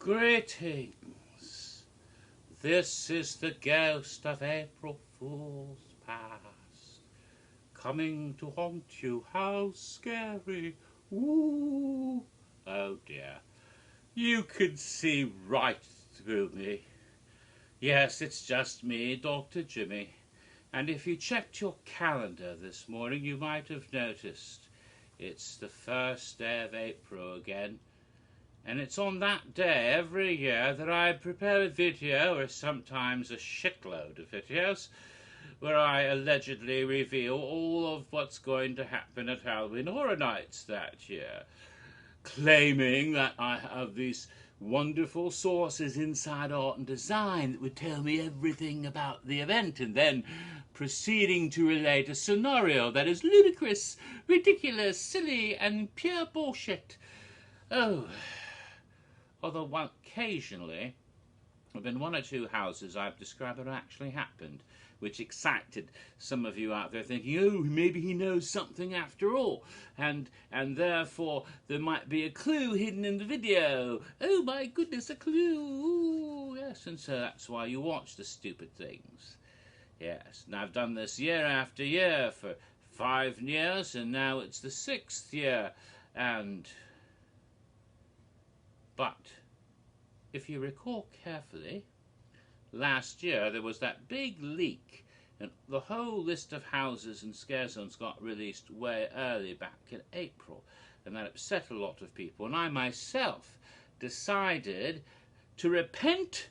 Greetings. This is the ghost of April Fool's past, coming to haunt you. How scary. Ooh. Oh dear. You can see right through me. Yes, it's just me, Dr. Jimmy. And if you checked your calendar this morning, you might have noticed it's the first day of April again. And it's on that day every year that I prepare a video, or sometimes a shitload of videos, where I allegedly reveal all of what's going to happen at Halloween Horror Nights that year, claiming that I have these wonderful sources inside art and design that would tell me everything about the event, and then proceeding to relate a scenario that is ludicrous, ridiculous, silly, and pure bullshit. Oh, although occasionally there have been one or two houses I've described that actually happened, which excited some of you out there thinking, oh, maybe he knows something after all, and therefore there might be a clue hidden in the video. Oh my goodness, a clue. Ooh, yes, and so that's why you watch the stupid things. Yes, and I've done this year after year for 5 years, and now it's the 6th year, But if you recall carefully, last year there was that big leak, and the whole list of houses and scare zones got released way early back in April, and that upset a lot of people. And I myself decided to repent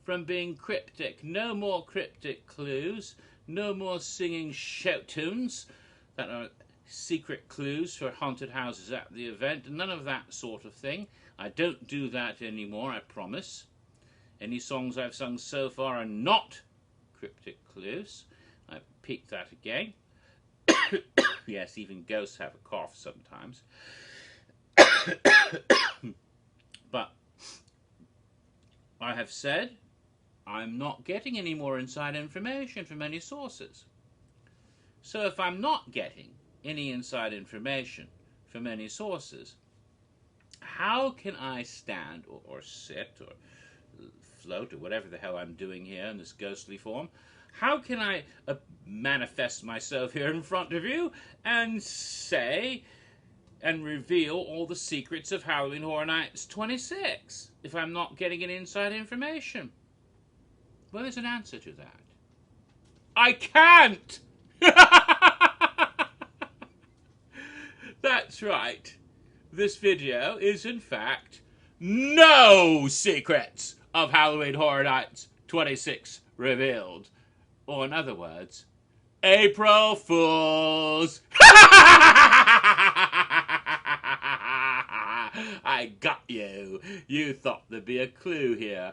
from being cryptic. No more cryptic clues, no more singing shout tunes that are secret clues for haunted houses at the event, none of that sort of thing. I don't do that anymore, I promise. Any songs I've sung so far are not cryptic clues. I've peaked that again. Yes, even ghosts have a cough sometimes. But I have said I'm not getting any more inside information from any sources. So if I'm not getting any inside information from any sources, how can I stand or sit or float or whatever the hell I'm doing here in this ghostly form? How can I manifest myself here in front of you and say and reveal all the secrets of Halloween Horror Nights 26 if I'm not getting any inside information? Well, there's an answer to that. I can't! That's right. This video is, in fact, no Secrets of Halloween Horror Nights 26 revealed. Or in other words, April Fools! I got you. You thought there'd be a clue here.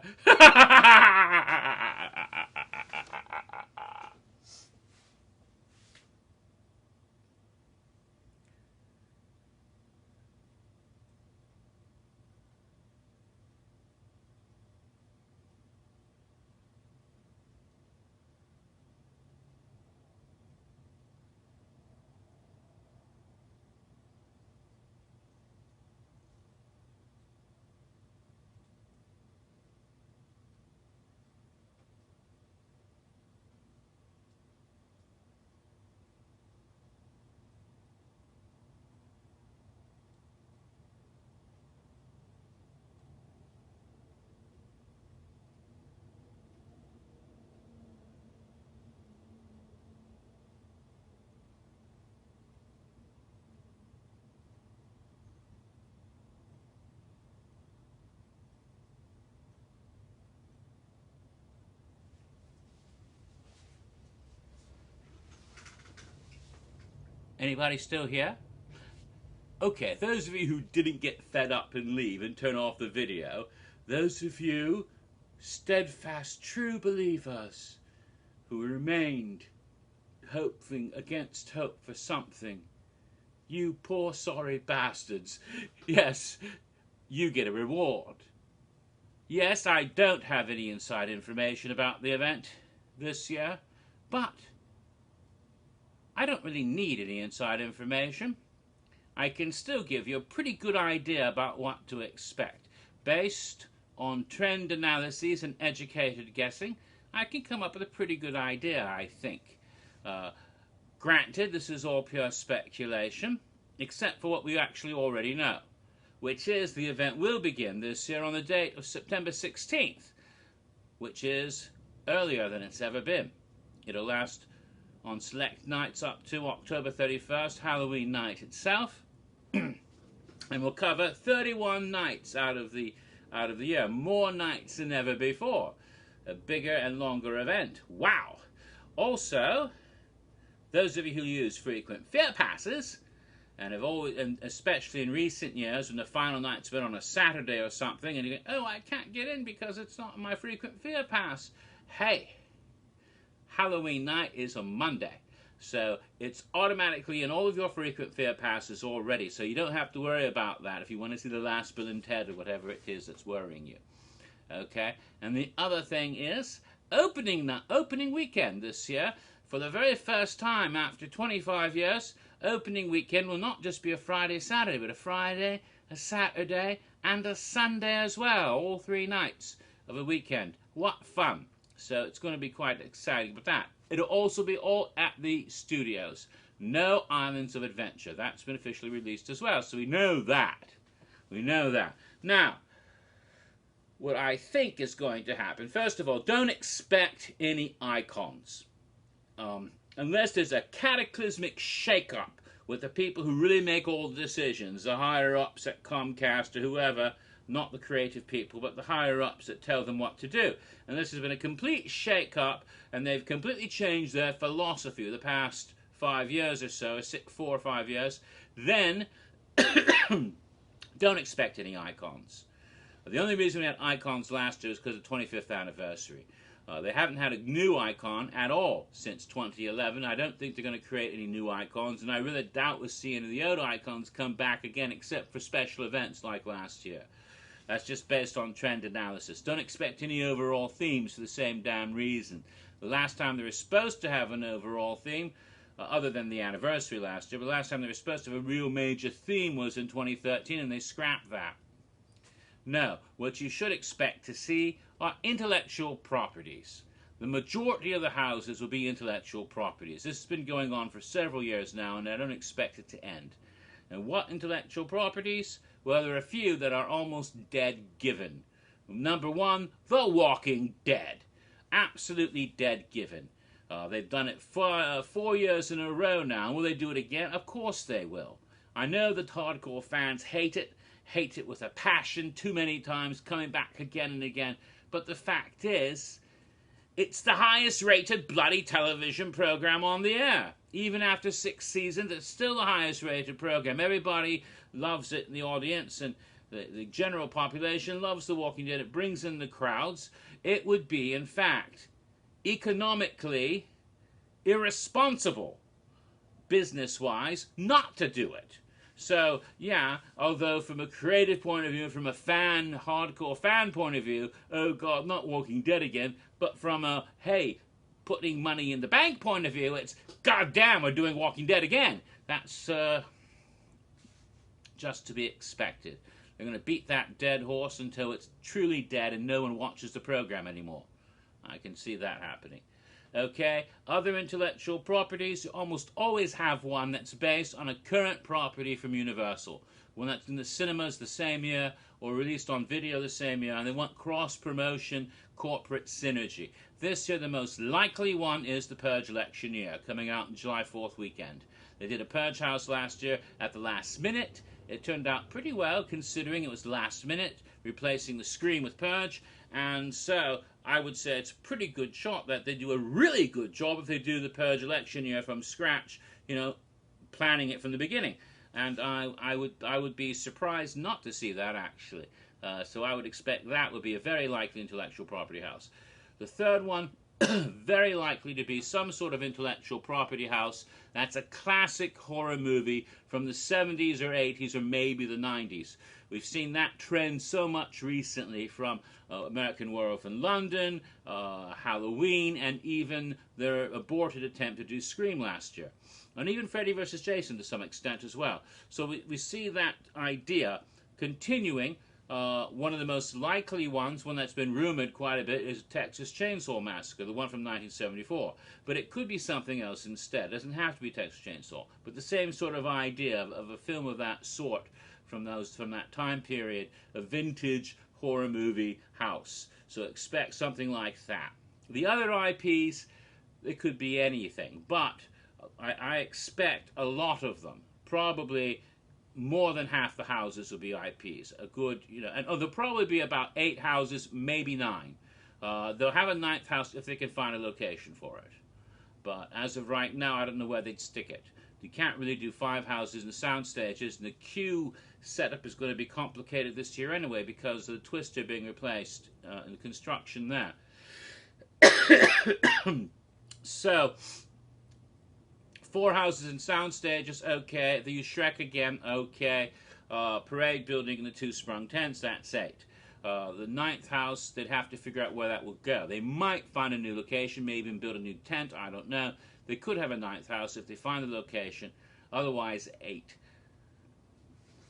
Anybody still here? Okay, those of you who didn't get fed up and leave and turn off the video, those of you steadfast true believers who remained hoping against hope for something, you poor sorry bastards, yes, you get a reward. Yes, I don't have any inside information about the event this year, but I don't really need any inside information. I can still give you a pretty good idea about what to expect. based on trend analyses and educated guessing, I can come up with a pretty good idea, I think. Granted, this is all pure speculation, except for what we actually already know, which is the event will begin this year on the date of September 16th, which is earlier than it's ever been. It'll last on select nights up to October 31st, Halloween night itself, and we'll cover 31 nights out of the year, more nights than ever before. A bigger and longer event. Wow! Also, those of you who use frequent fear passes, and have always, and especially in recent years when the final night's been on a Saturday or something, and you go, oh, I can't get in because it's not my frequent fear pass. Hey, Halloween night is on Monday, so it's automatically in all of your frequent fear passes already, so you don't have to worry about that if you want to see the last Bill and Ted or whatever it is that's worrying you. Okay, and the other thing is opening weekend this year. For the very first time after 25 years, opening weekend will not just be a Friday, Saturday, but a Friday, a Saturday, and a Sunday as well. All 3 nights of a weekend. What fun! So it's going to be quite exciting with that. It'll also be all at the studios. No Islands of Adventure. That's been officially released as well. So we know that. We know that. Now, what I think is going to happen, first of all, don't expect any icons. Unless there's a cataclysmic shake-up with the people who really make all the decisions, the higher-ups at Comcast or whoever, not the creative people, but the higher-ups that tell them what to do. And this has been a complete shake-up, and they've completely changed their philosophy the past 5 years or so, 4 or 5 years. Then, don't expect any icons. The only reason we had icons last year is because of the 25th anniversary. They haven't had a new icon at all since 2011. I don't think they're going to create any new icons, and I really doubt we'll see any of the old icons come back again, except for special events like last year. That's just based on trend analysis. Don't expect any overall themes for the same damn reason. The last time they were supposed to have an overall theme, other than the anniversary last year, but the last time they were supposed to have a real major theme was in 2013, and they scrapped that. No, what you should expect to see are intellectual properties. The majority of the houses will be intellectual properties. This has been going on for several years now, and I don't expect it to end. And what intellectual properties? Well, there are a few that are almost dead given. Number one, The Walking Dead. Absolutely dead given. They've done it for 4 years in a row now. Will they do it again? Of course they will. I know that hardcore fans hate it with a passion, too many times, coming back again and again. But the fact is, it's the highest rated bloody television program on the air. Even after 6 seasons, it's still the highest rated program. Everybody loves it in the audience, and the general population loves The Walking Dead. It brings in the crowds. It would be, in fact, economically irresponsible, business-wise, not to do it. So, yeah, although from a creative point of view, from a hardcore fan point of view, oh God, not Walking Dead again, but from a, hey, putting money in the bank point of view, it's, God damn, we're doing Walking Dead again. That's just to be expected. They're going to beat that dead horse until it's truly dead and no one watches the program anymore. I can see that happening. Okay, other intellectual properties, you almost always have one that's based on a current property from Universal. One that's in the cinemas the same year or released on video the same year, and they want cross-promotion, corporate synergy. This year, the most likely one is the Purge election year, coming out in July 4th weekend. They did a Purge House last year at the last minute. It turned out pretty well, considering it was last minute, replacing the Scream with Purge, and so I would say it's a pretty good shot that they do a really good job if they do the Purge election year from scratch, you know, planning it from the beginning. And I would be surprised not to see that, actually. So I would expect that would be a very likely intellectual property house. The third one, very likely to be some sort of intellectual property house that's a classic horror movie from the 70s or 80s or maybe the 90s. We've seen that trend so much recently from American Werewolf in London, Halloween, and even their aborted attempt to do Scream last year. And even Freddy vs. Jason to some extent as well. So we see that idea continuing One of the most likely ones, one that's been rumored quite a bit, is Texas Chainsaw Massacre, the one from 1974. But it could be something else instead. It doesn't have to be Texas Chainsaw. But the same sort of idea of a film of that sort from that time period, a vintage horror movie house. So expect something like that. The other IPs, it could be anything, but I expect a lot of them. Probably more than half the houses will be IPs. A good, and there'll probably be about 8 houses, maybe 9. They'll have a 9th house if they can find a location for it. But as of right now, I don't know where they'd stick it. You can't really do 5 houses and sound stages, and the queue setup is going to be complicated this year anyway because of the twister being replaced in the construction there. So, 4 houses and sound stages, okay. They use Shrek again, okay. Parade building and the 2 sprung tents, that's 8. The 9th house, they'd have to figure out where that will go. They might find a new location, maybe even build a new tent, I don't know. They could have a 9th house if they find the location, otherwise 8.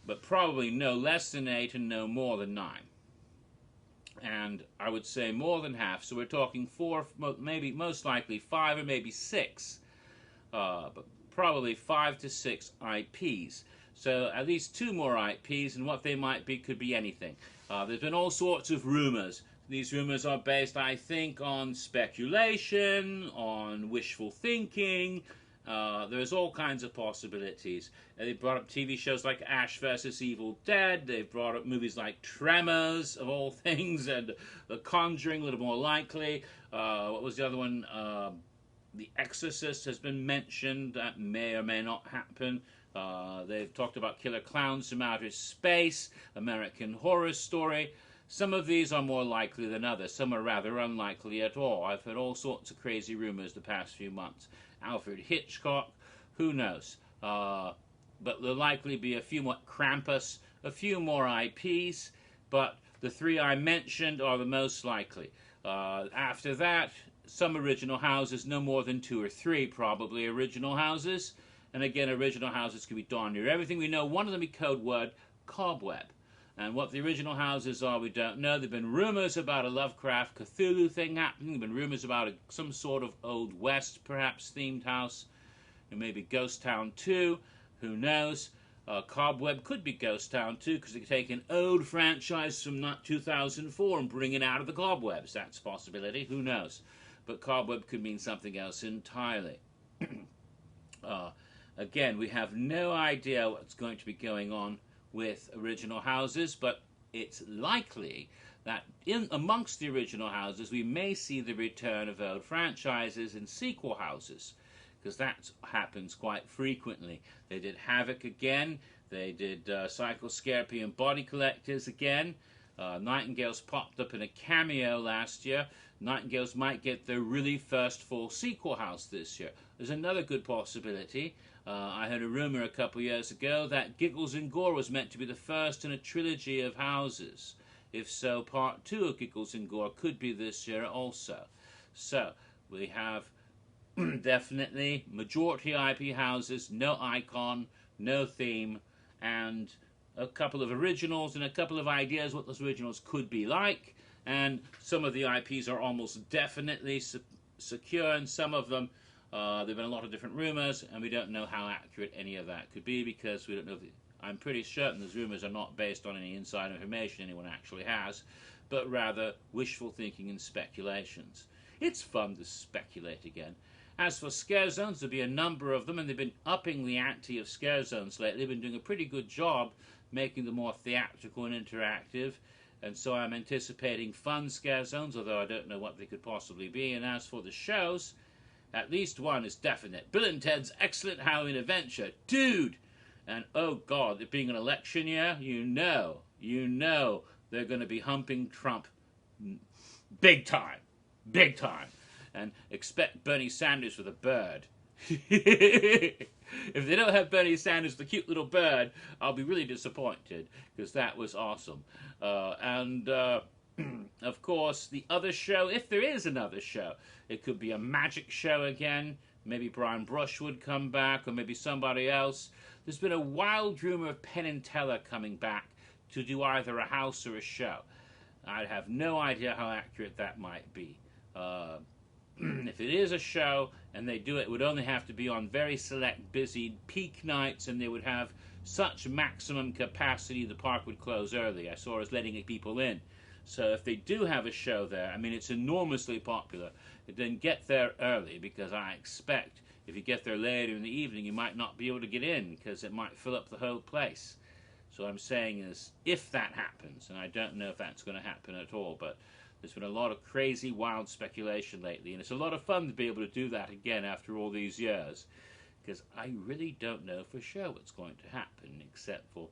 But probably no less than 8 and no more than 9. And I would say more than half, so we're talking 4, maybe most likely 5 or maybe 6. But probably 5 to 6 IPs. So at least 2 more IPs, and what they might be could be anything. There's been all sorts of rumors. These rumors are based, I think, on speculation, on wishful thinking. There's all kinds of possibilities. They brought up TV shows like Ash vs. Evil Dead. They've brought up movies like Tremors, of all things, and The Conjuring, a little more likely. What was the other one? The Exorcist has been mentioned. That may or may not happen. They've talked about Killer Clowns from Outer Space, American Horror Story. Some of these are more likely than others. Some are rather unlikely at all. I've heard all sorts of crazy rumors the past few months. Alfred Hitchcock, who knows? But there'll likely be a few more Krampus, a few more IPs, but the 3 I mentioned are the most likely. After that, some original houses, no more than 2 or 3 probably original houses. And again, original houses could be darn near everything. We know one of them be code word cobweb. And what the original houses are, we don't know. There have been rumors about a Lovecraft Cthulhu thing happening. There have been rumors about some sort of Old West, perhaps, themed house. And maybe Ghost Town 2. Who knows? Cobweb could be Ghost Town 2 because they could take an old franchise from 2004 and bring it out of the cobwebs. That's a possibility. Who knows? But Cobweb could mean something else entirely. Again, we have no idea what's going to be going on with original houses, but it's likely that amongst the original houses we may see the return of old franchises and sequel houses, because that happens quite frequently. They did Havoc again, they did Psycho Scarpy and Body Collectors again. Nightingales popped up in a cameo last year. Nightingales might get their really first full sequel house this year. There's another good possibility. I heard a rumor a couple years ago that Giggles and Gore was meant to be the first in a trilogy of houses. If so, part 2 of Giggles and Gore could be this year also. So, we have definitely majority IP houses, no icon, no theme, and a couple of originals and a couple of ideas what those originals could be like. And some of the IPs are almost definitely secure, and some of them there have been a lot of different rumors, and we don't know how accurate any of that could be because we don't know. I'm pretty certain those rumors are not based on any inside information anyone actually has, but rather wishful thinking and speculations. It's fun to speculate again. As for scare zones, there'll be a number of them, and they've been upping the ante of scare zones lately. They've been doing a pretty good job making them more theatrical and interactive, and so I'm anticipating fun scare zones, although I don't know what they could possibly be. And as for the shows, at least one is definite. Bill and Ted's Excellent Halloween Adventure. Dude! And oh God, it being an election year, you know they're going to be humping Trump big time. Big time. And expect Bernie Sanders with a bird. If they don't have Bernie Sanders, the cute little bird, I'll be really disappointed, because that was awesome. Of course, the other show, if there is another show, it could be a magic show again. Maybe Brian Brush would come back, or maybe somebody else. There's been a wild rumor of Penn and Teller coming back to do either a house or a show. I have no idea how accurate that might be. If it is a show and they do it, it would only have to be on very select, busy peak nights, and they would have such maximum capacity the park would close early. I saw us letting people in. So if they do have a show there, I mean, it's enormously popular. Then get there early, because I expect if you get there later in the evening, you might not be able to get in because it might fill up the whole place. So what I'm saying is, if that happens, and I don't know if that's going to happen at all, but there's been a lot of crazy, wild speculation lately, and it's a lot of fun to be able to do that again after all these years, because I really don't know for sure what's going to happen, except for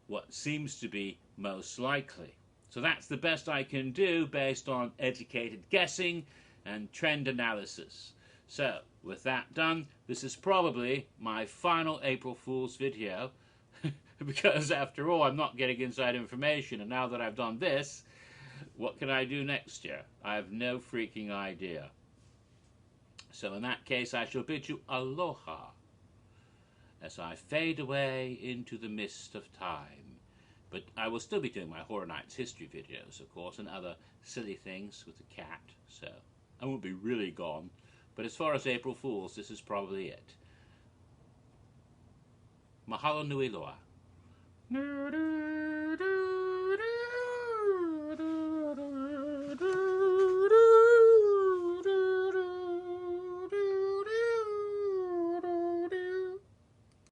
what seems to be most likely. So that's the best I can do based on educated guessing and trend analysis. So, with that done, this is probably my final April Fool's video, because after all, I'm not getting inside information, and now that I've done this, what can I do next year? I have no freaking idea. So in that case, I shall bid you aloha as I fade away into the mist of time. But I will still be doing my Horror Nights history videos, of course, and other silly things with the cat, so I won't be really gone. But as far as April Fools, this is probably it. Mahalo nui loa.